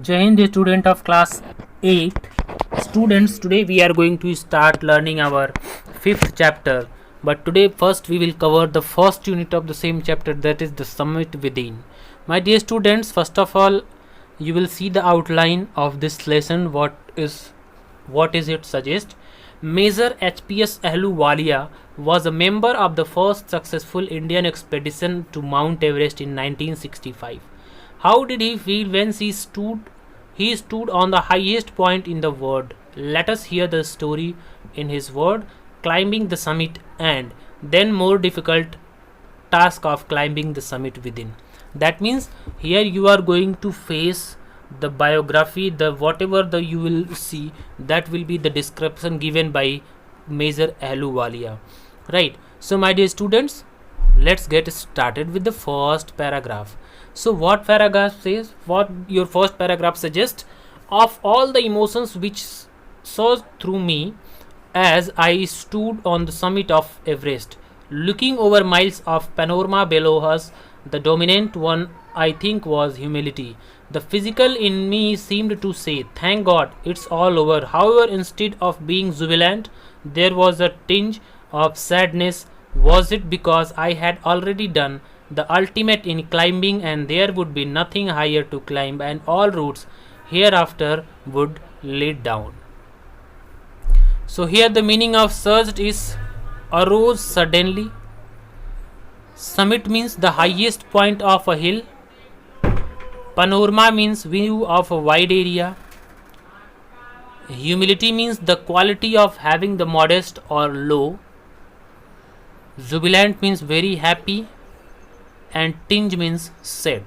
Jai Hind, student of class 8. Students, today we are going to start learning our 5th chapter. But today, first, we will cover the first unit of the same chapter, that is the Summit Within. My dear students, first of all, you will see the outline of this lesson. What is it suggest? Major HPS Ahluwalia was a member of the first successful Indian expedition to Mount Everest in 1965. How did he feel when he stood on the highest point in the world? Let us hear the story in his word, climbing the summit and then more difficult task of climbing the summit within. That means here you are going to face the biography, the whatever the you will see, that will be the description given by Major Ahluwalia. Right. So my dear students, let's get started with the first paragraph. So what paragraph says? What your first paragraph suggests? Of all the emotions which surged through me as I stood on the summit of Everest, looking over miles of panorama below us, the dominant one I think was humility. The physical in me seemed to say, "Thank God, it's all over." However, instead of being jubilant, there was a tinge of sadness. Was it because I had already done the ultimate in climbing and there would be nothing higher to climb and all routes hereafter would lead down? So here the meaning of surged is arose suddenly. Summit means the highest point of a hill. Panorama means view of a wide area. Humility means the quality of having the modest or low. Jubilant means very happy, and tinge means sad.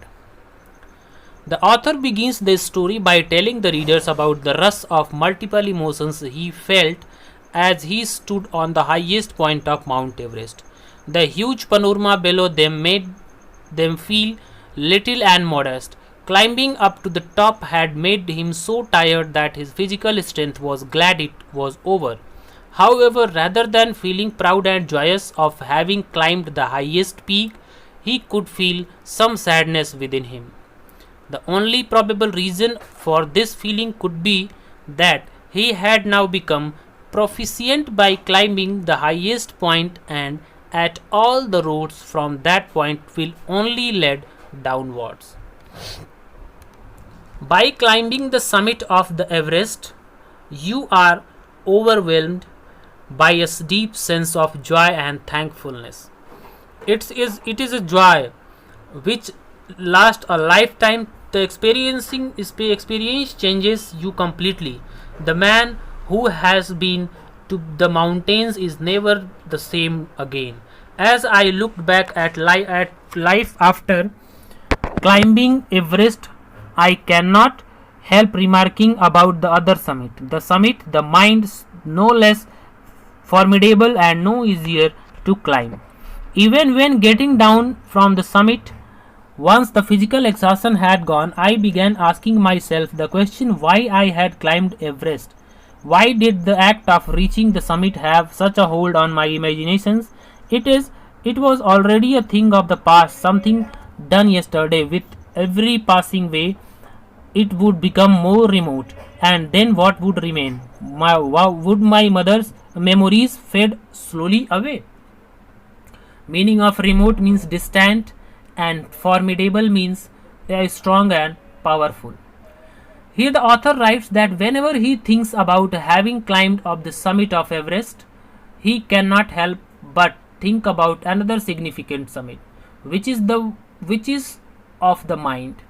The author begins the story by telling the readers about the rush of multiple emotions he felt as he stood on the highest point of Mount Everest. The huge panorama below them made them feel little and modest. Climbing up to the top had made him so tired that his physical strength was glad it was over. However, rather than feeling proud and joyous of having climbed the highest peak, he could feel some sadness within him. The only probable reason for this feeling could be that he had now become proficient by climbing the highest point, and at all the roads from that point will only lead downwards. By climbing the summit of the Everest, you are overwhelmed by a deep sense of joy and thankfulness. It is a joy which lasts a lifetime. The experience changes you completely. The man who has been to the mountains is never the same again. As I looked back at life after climbing Everest, I cannot help remarking about the other summit. The summit, the mind, no less formidable and no easier to climb. Even when getting down from the summit, once the physical exhaustion had gone, I began asking myself the question why I had climbed Everest. Why did the act of reaching the summit have such a hold on my imaginations? It was already a thing of the past, something done yesterday. With every passing way, it would become more remote, and then what would remain? Would my mother's memories fade slowly away? Meaning of remote means distant, and formidable means strong and powerful. Here the author writes that whenever he thinks about having climbed up the summit of Everest, he cannot help but think about another significant summit, which is of the mind,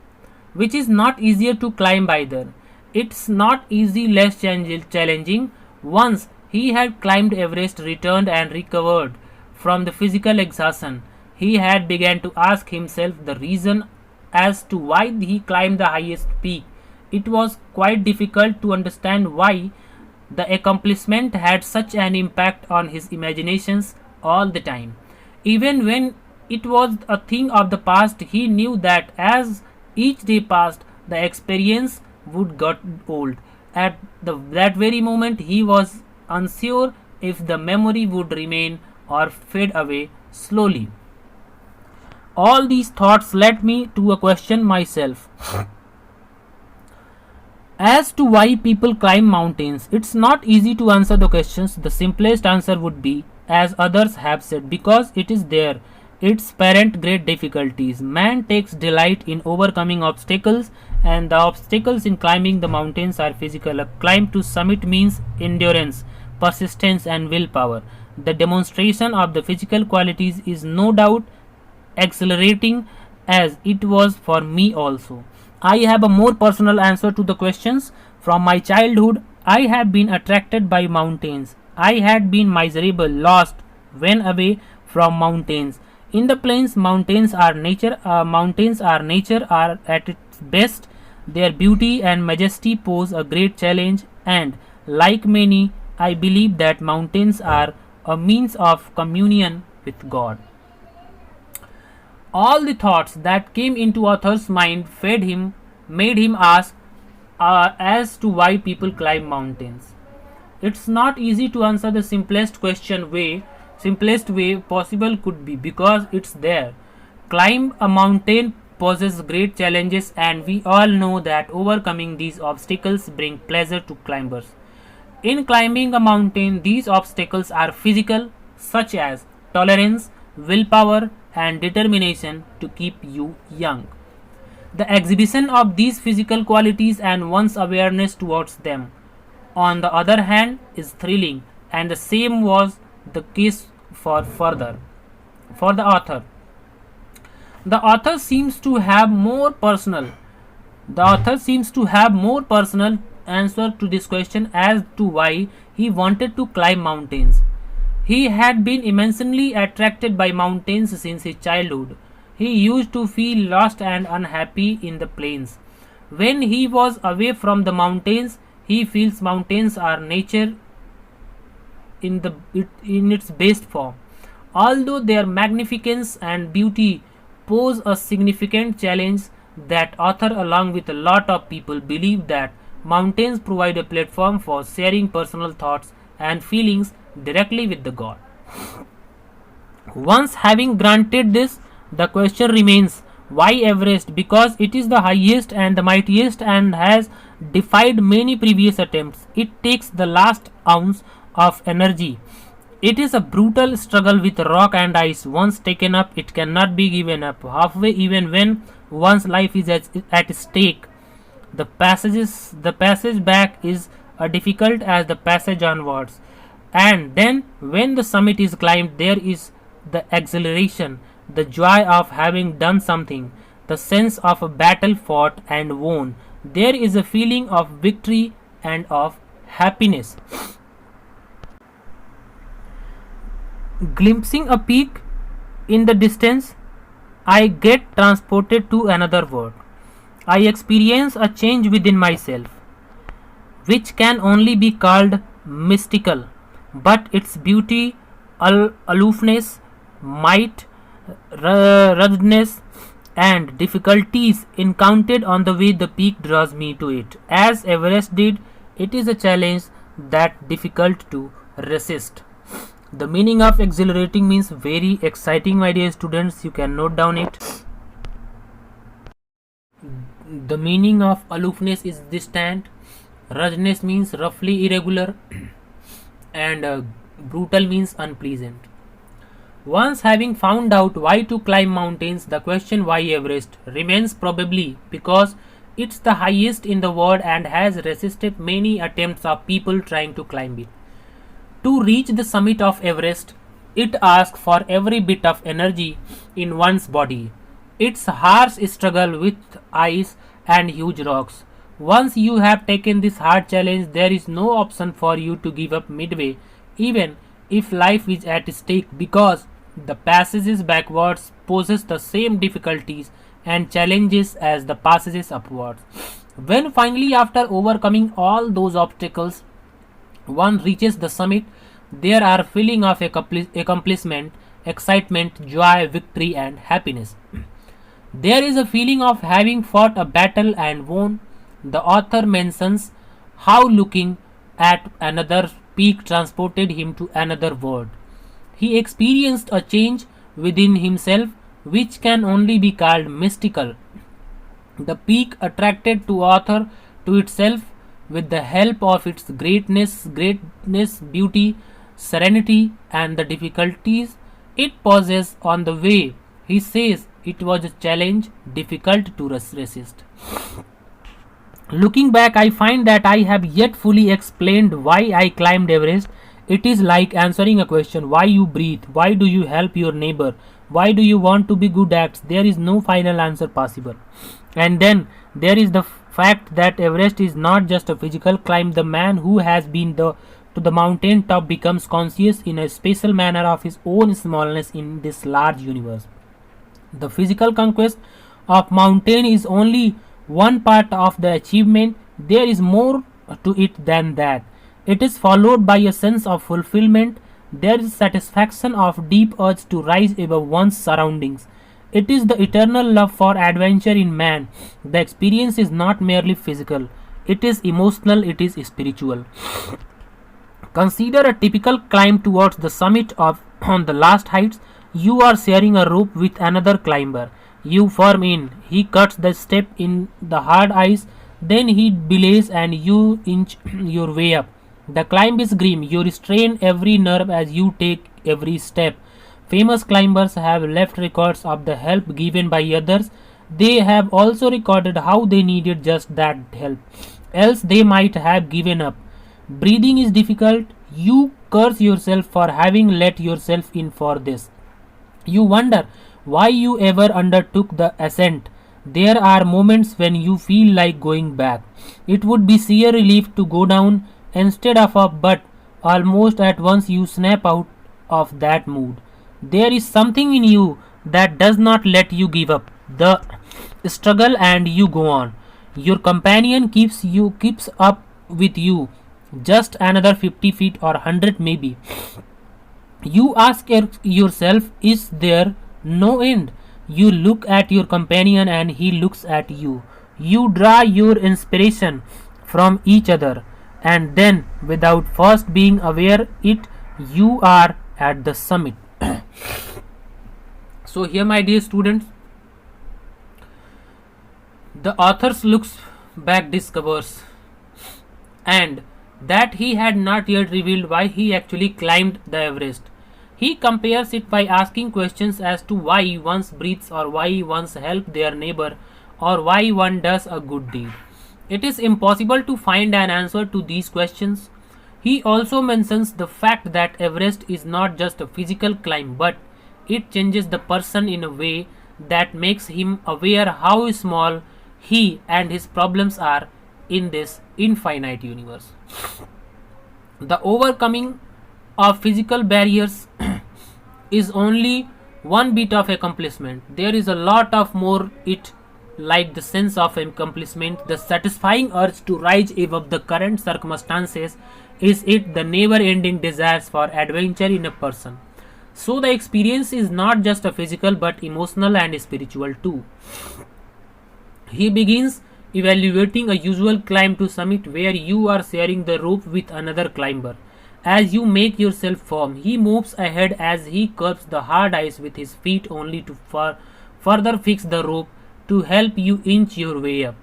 which is not easier to climb either. It's not easy, less challenging. Once he had climbed Everest, returned and recovered from the physical exhaustion, he had begun to ask himself the reason as to why he climbed the highest peak. It was quite difficult to understand why the accomplishment had such an impact on his imaginations all the time. Even when it was a thing of the past, he knew that as each day passed, the experience would get old. That very moment, he was unsure if the memory would remain or fade away slowly. All these thoughts led me to a question myself. As to why people climb mountains, it's not easy to answer the questions. The simplest answer would be, as others have said, because it is there. Its parent great difficulties. Man takes delight in overcoming obstacles, and the obstacles in climbing the mountains are physical. A climb to summit means endurance, persistence, and willpower. The demonstration of the physical qualities is no doubt exhilarating, as it was for me also. I have a more personal answer to the questions. From my childhood, I have been attracted by mountains. I had been miserable, lost when away from mountains. In the plains, mountains are nature. Are at its best. Their beauty and majesty pose a great challenge, and like many, I believe that mountains are a means of communion with God. All the thoughts that came into Arthur's mind made him ask as to why people climb mountains. It's not easy to answer the simplest way possible could be, because it's there. Climb a mountain poses great challenges, and we all know that overcoming these obstacles bring pleasure to climbers. In climbing a mountain, these obstacles are physical, such as tolerance, willpower, and determination to keep you young. The exhibition of these physical qualities and one's awareness towards them, on the other hand, is thrilling, and the same was the case for the author. The author seems to have more personal answer to this question as to why he wanted to climb mountains. He had been immensely attracted by mountains since his childhood. He used to feel lost and unhappy in the plains. When he was away from the mountains, he feels mountains are nature in its best form. Although their magnificence and beauty pose a significant challenge, that author, along with a lot of people, believe that mountains provide a platform for sharing personal thoughts and feelings directly with the God. Once having granted this, the question remains, why Everest? Because it is the highest and the mightiest and has defied many previous attempts. It takes the last ounce of energy. It is a brutal struggle with rock and ice. Once taken up, it cannot be given up halfway, even when one's life is at stake. The passage back is as difficult as the passage onwards. And then, when the summit is climbed, there is the exhilaration, the joy of having done something, the sense of a battle fought and won. There is a feeling of victory and of happiness. Glimpsing a peak in the distance, I get transported to another world. I experience a change within myself, which can only be called mystical, but its beauty, aloofness, might, ruggedness, and difficulties encountered on the way the peak draws me to it. As Everest did, it is a challenge that difficult to resist. The meaning of exhilarating means very exciting, my dear students. You can note down it. The meaning of aloofness is distant. Ruggedness means roughly irregular, and brutal means unpleasant. Once having found out why to climb mountains, the question why Everest remains, probably because it's the highest in the world and has resisted many attempts of people trying to climb it. To reach the summit of Everest, it asks for every bit of energy in one's body. It's a harsh struggle with ice and huge rocks. Once you have taken this hard challenge, there is no option for you to give up midway, even if life is at stake, because the passages backwards poses the same difficulties and challenges as the passages upwards. When finally, after overcoming all those obstacles, one reaches the summit, there are feeling of accomplishment, excitement, joy, victory, and happiness. There is a feeling of having fought a battle and won. The author mentions how looking at another peak transported him to another world. He experienced a change within himself which can only be called mystical. The peak attracted to author to itself with the help of its greatness, beauty, serenity, and the difficulties it poses on the way. He says it was a challenge difficult to resist. Looking back, I find that I have yet fully explained why I climbed Everest. It is like answering a question: why you breathe, why do you help your neighbor, why do you want to be good at? There is no final answer possible. And then there is the fact that Everest is not just a physical climb. The man who has been to the mountain top becomes conscious in a special manner of his own smallness in this large universe. The physical conquest of mountain is only one part of the achievement. There is more to it than that. It is followed by a sense of fulfillment. There is satisfaction of deep urge to rise above one's surroundings. It is the eternal love for adventure in man. The experience is not merely physical, it is emotional, it is spiritual. Consider a typical climb towards the summit of on the last heights. You are sharing a rope with another climber. You form in. He cuts the step in the hard ice, then he belays and you inch your way up. The climb is grim. You strain every nerve as you take every step. Famous climbers have left records of the help given by others. They have also recorded how they needed just that help, else they might have given up. Breathing is difficult. You curse yourself for having let yourself in for this. You wonder why you ever undertook the ascent. There are moments when you feel like going back. It would be sheer relief to go down instead of up, but almost at once you snap out of that mood. There is something in you that does not let you give up the struggle and you go on. Your companion keeps up with you. Just another 50 feet or 100 maybe. You ask yourself, is there no end? You look at your companion and he looks at you. You draw your inspiration from each other, and then, without first being aware it, you are at the summit. So here, my dear students, the author looks back, discovers and that he had not yet revealed why he actually climbed the Everest. He compares it by asking questions as to why one breathes, or why one helps their neighbor, or why one does a good deed. It is impossible to find an answer to these questions. He also mentions the fact that Everest is not just a physical climb, but it changes the person in a way that makes him aware how small he and his problems are in this infinite universe. The overcoming of physical barriers is only one bit of accomplishment. There is a lot of more it, like the sense of accomplishment, the satisfying urge to rise above the current circumstances, is it the never ending desires for adventure in a person. So the experience is not just a physical but emotional and spiritual too. He begins evaluating a usual climb to summit where you are sharing the rope with another climber. As you make yourself firm, he moves ahead as he curbs the hard ice with his feet only to further fix the rope to help you inch your way up.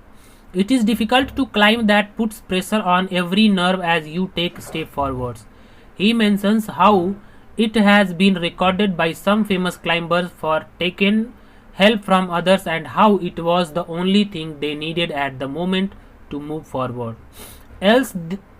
It is difficult to climb that puts pressure on every nerve as you take a step forwards. He mentions how it has been recorded by some famous climbers for taking help from others and how it was the only thing they needed at the moment to move forward. Else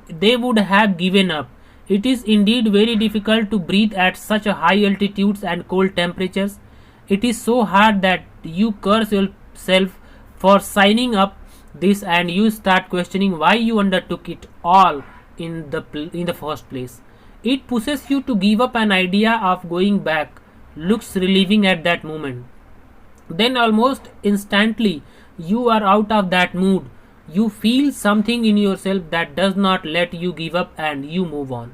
they would have given up. It is indeed very difficult to breathe at such a high altitudes and cold temperatures. It is so hard that you curse yourself for signing up this, and you start questioning why you undertook it all in the first place. It pushes you to give up. An idea of going back looks relieving at that moment. Then almost instantly you are out of that mood. You feel something in yourself that does not let you give up and you move on.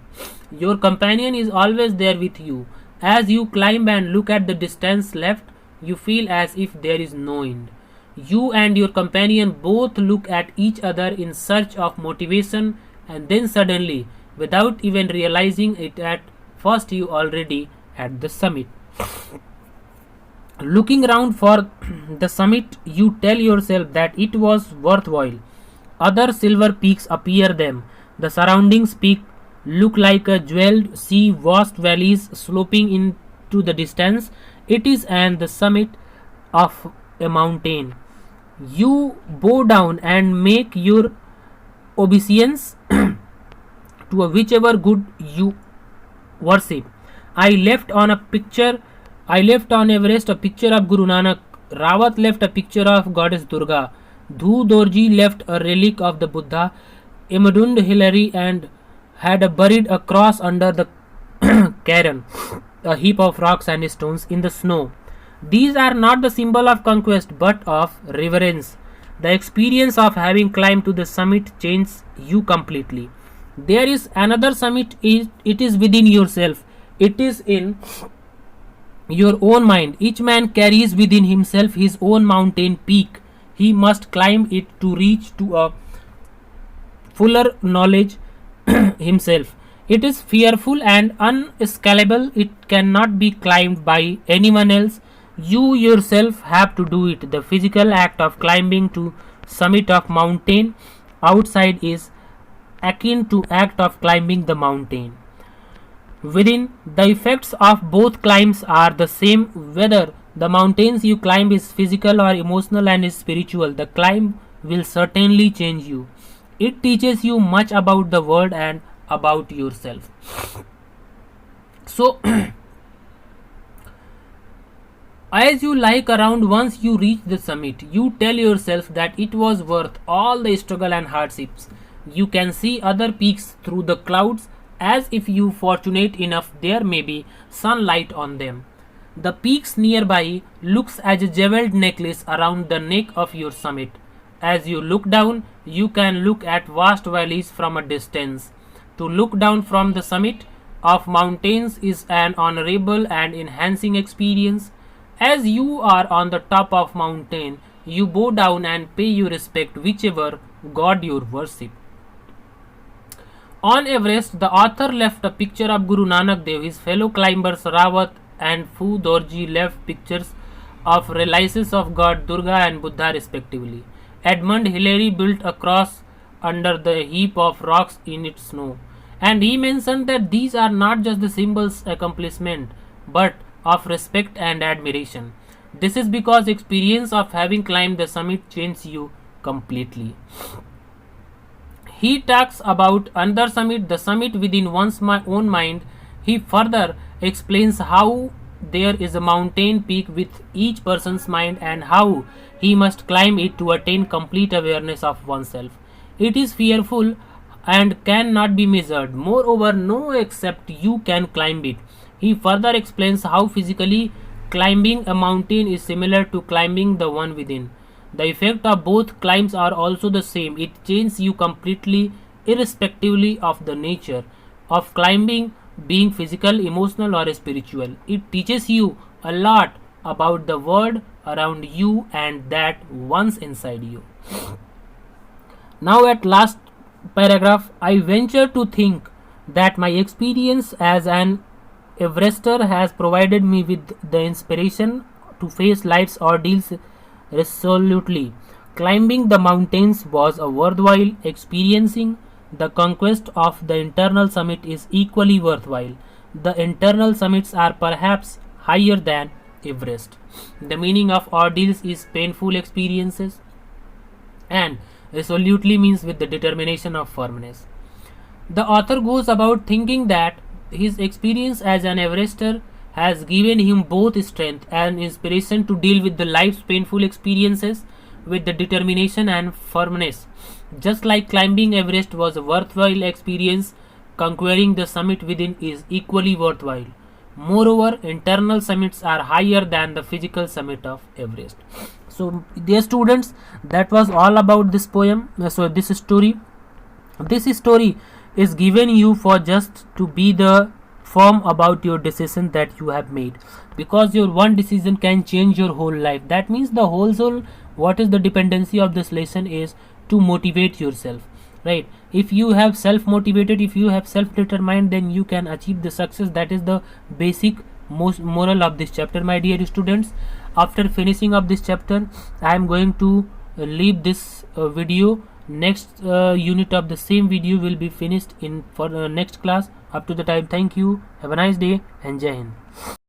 Your companion is always there with you. As you climb and look at the distance left, you feel as if there is no end. You and your companion both look at each other in search of motivation, and then suddenly, without even realizing it at first, you already at the summit. Looking around for the summit, you tell yourself that it was worthwhile. Other silver peaks appear them. The surroundings peak look like a jeweled sea, vast valleys sloping into the distance. It is and the summit of a mountain. You bow down and make your obeisance to a whichever good you worship. I left on Everest a picture of Guru Nanak. Rawat left a picture of goddess Durga. Dhu Dorji left a relic of the Buddha. Emudund Hillary and had buried a cross under the cairn, a heap of rocks and stones in the snow. These are not the symbol of conquest but of reverence. The experience of having climbed to the summit changes you completely. There is another summit, it is within yourself. It is in your own mind. Each man carries within himself his own mountain peak. He must climb it to reach to a fuller knowledge himself. It is fearful and unscalable. It cannot be climbed by anyone else. You yourself have to do it. The physical act of climbing to summit of mountain outside is akin to act of climbing the mountain. Within, the effects of both climbs are the same whether the mountains you climb is physical or emotional and is spiritual. The climb will certainly change you. It teaches you much about the world and about yourself. So, as you like around once you reach the summit, you tell yourself that it was worth all the struggle and hardships. You can see other peaks through the clouds as if you fortunate enough there may be sunlight on them. The peaks nearby looks as a jeweled necklace around the neck of your summit. As you look down, you can look at vast valleys from a distance. To look down from the summit of mountains is an honorable and enhancing experience. As you are on the top of mountain, you bow down and pay your respect whichever god you worship. On Everest, the author left a picture of Guru Nanak Dev. His fellow climbers Rawat and Fu Dorji left pictures of relics of God Durga and Buddha respectively. Edmund Hillary built a cross under the heap of rocks in its snow. And he mentioned that these are not just the symbols accomplishment but of respect and admiration. This is because experience of having climbed the summit changes you completely. He talks about another summit, the summit within one's own mind. He further explains how there is a mountain peak with each person's mind and how he must climb it to attain complete awareness of oneself. It is fearful and cannot be measured. Moreover, no except you can climb it. He further explains how physically climbing a mountain is similar to climbing the one within. The effect of both climbs are also the same. It changes you completely irrespectively of the nature of climbing being physical, emotional or spiritual. It teaches you a lot about the world around you and that once inside you. Now at last paragraph, I venture to think that my experience as an Everester has provided me with the inspiration to face life's ordeals resolutely. Climbing the mountains was a worthwhile experiencing. The conquest of the internal summit is equally worthwhile. The internal summits are perhaps higher than Everest. The meaning of ordeals is painful experiences, and resolutely means with the determination of firmness. The author goes about thinking that his experience as an Everester has given him both strength and inspiration to deal with the life's painful experiences with the determination and firmness. Just like climbing Everest was a worthwhile experience, conquering the summit within is equally worthwhile. Moreover, internal summits are higher than the physical summit of Everest. So, dear students, that was all about this poem. So, this story is given you for just to be the firm about your decision that you have made, because your one decision can change your whole life. That means the whole soul, what is the dependency of this lesson is to motivate yourself, right? If you have self motivated, if you have self determined, then you can achieve the success. That is the basic most moral of this chapter, my dear students. After finishing of this chapter, I am going to leave this video Next unit of the same video will be finished in for next class. Up to the time, thank you, have a nice day, and Jai Hind.